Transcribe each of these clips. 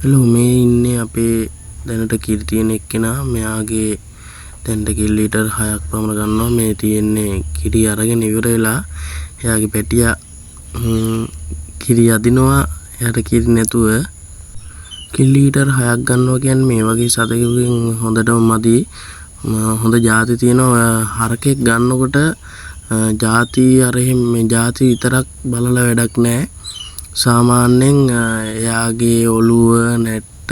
Hello මේ ඉන්නේ අපේ දැනට කිරි තියෙන එක්කෙනා. මෙයාගේ දැනට කිරි ලීටර් 6ක් පමණ ගන්නවා. මේ තියෙන්නේ කිරි අරගෙන ඉවර වෙලා එයාගේ පැටියා කිරි අදිනවා. එයාට කිරි නැතුව කිරි ලීටර් 6ක් ගන්නවා කියන්නේ මේ වගේ සතෙකුගෙන් හොඳටම මදි. හොඳ ಜಾති තියෙනවා. හරකෙක් ගන්නකොට ಜಾති අරහෙම මේ ಜಾති විතරක් බලලා වැඩක් නැහැ. සාමාන්‍යයෙන් එයාගේ ඔළුව නැට්ට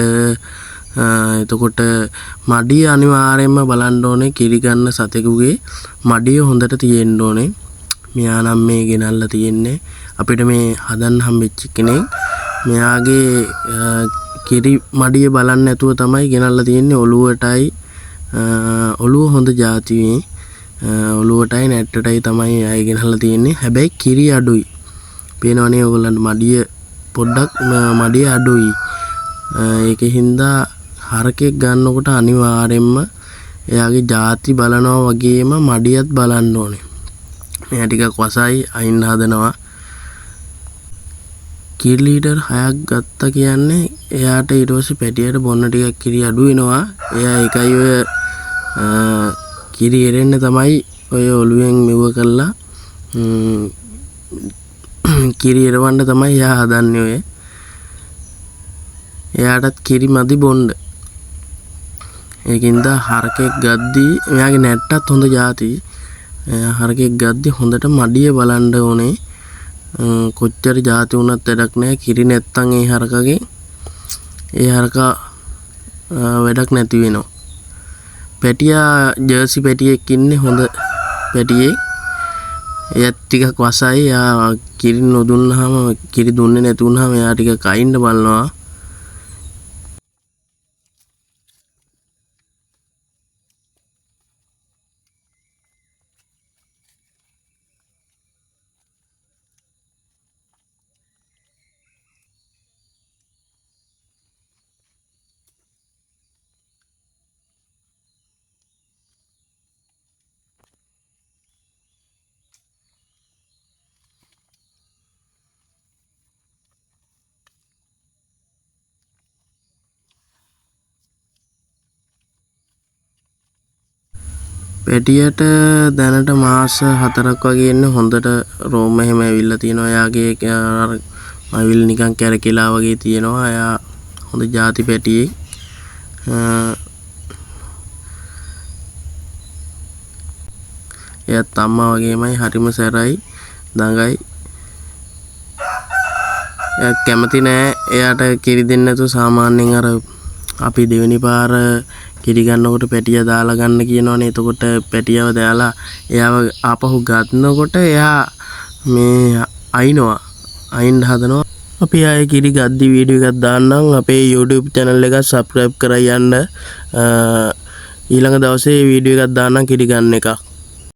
එතකොට මඩිය අනිවාර්යයෙන්ම බලන්න ඕනේ. කිරි ගන්න සතෙකුගේ මඩිය හොඳට තියෙන්න ඕනේ. මෙයා නම් මේ ගෙනල්ලා තියෙන්නේ අපිට මේ හදන්න හම්බෙච්ච කෙනෙක්. මෙයාගේ කිරි මඩිය බලන්න නැතුව තමයි ගෙනල්ලා තියෙන්නේ. ඔළුවටයි ඔළුව හොඳ જાතියේ ඔළුවටයි නැට්ටටයි තමයි අය ගෙනල්ලා තියෙන්නේ. හැබැයි කිරි අඩුයි. පේනවනේ ඔයගොල්ලන්ට මඩිය පොඩ්ඩක් මඩිය අඩුයි. ඒකින්ද හරකෙක් ගන්නකොට අනිවාර්යයෙන්ම එයාගේ ಜಾති බලනවා වගේම මඩියත් බලන්න ඕනේ. මෙයා ටිකක් වසයි අයින් හදනවා. කිරි ලීටර් 6ක් ගත්තා කියන්නේ එයාට ඊට පස්සේ පැටියට බොන්න ටිකක් කිරි අඩු වෙනවා. එයා ඒකයි ඔය කිරි එරෙන්න තමයි ඔය ඔළුවෙන් මෙව කරලා කිරි එරවන්න තමයි එයා හදන්නේ ඔය. එයාටත් කිරි මදි බොන්න. ඒකින්ද හරකෙක් ගද්දී එයාගේ නැට්ටත් හොඳ જાති. හරකෙක් ගද්දී හොඳට මඩිය බලන්න ඕනේ. කොච්චර જાති වුණත් වැඩක් නැහැ. කිරි නැත්තම් ඒ හරකගේ ඒ හරකා වැඩක් නැති වෙනවා. පැටියා ජර්සි පැටියෙක් ඉන්නේ හොඳ පැටියෙක්. එයාත් ටිකක් වසයි. එයා කිරි නොදුන්නාම කිරි දුන්නේ නැති වුනහම එයා ටිකක් අයින්න බලනවා. පැටියට දැනට මාස 4ක් වගේ ඉන්න හොඳට රෝම එහෙම ඇවිල්ලා තියෙනවා. එයාගේ මවිල් නිකන් කැරකිලා වගේ තියෙනවා. එයා හොඳ ಜಾති පැටියෙක්. එයාත් අම්මා වගේමයි හරිම සැරයි දඟයි. එයා කැමති නෑ එයාට කිරි දෙන්න නැතුව. සාමාන්‍යයෙන් අර අපි දෙවෙනි පාර කිරි ගන්නකොට පැටියා දාලා ගන්න කියනවනේ. එතකොට පැටියව දාලා එයාව ආපහු ගන්නකොට එයා මේ අයින් හදනවා. අපි ආයේ කිරි ගද්දි වීඩියෝ එකක් දාන්නම්. අපේ YouTube channel එක subscribe කරලා යන්න. ඊළඟ දවසේ වීඩියෝ එකක් දාන්නම් කිරි ගන්න එකක්.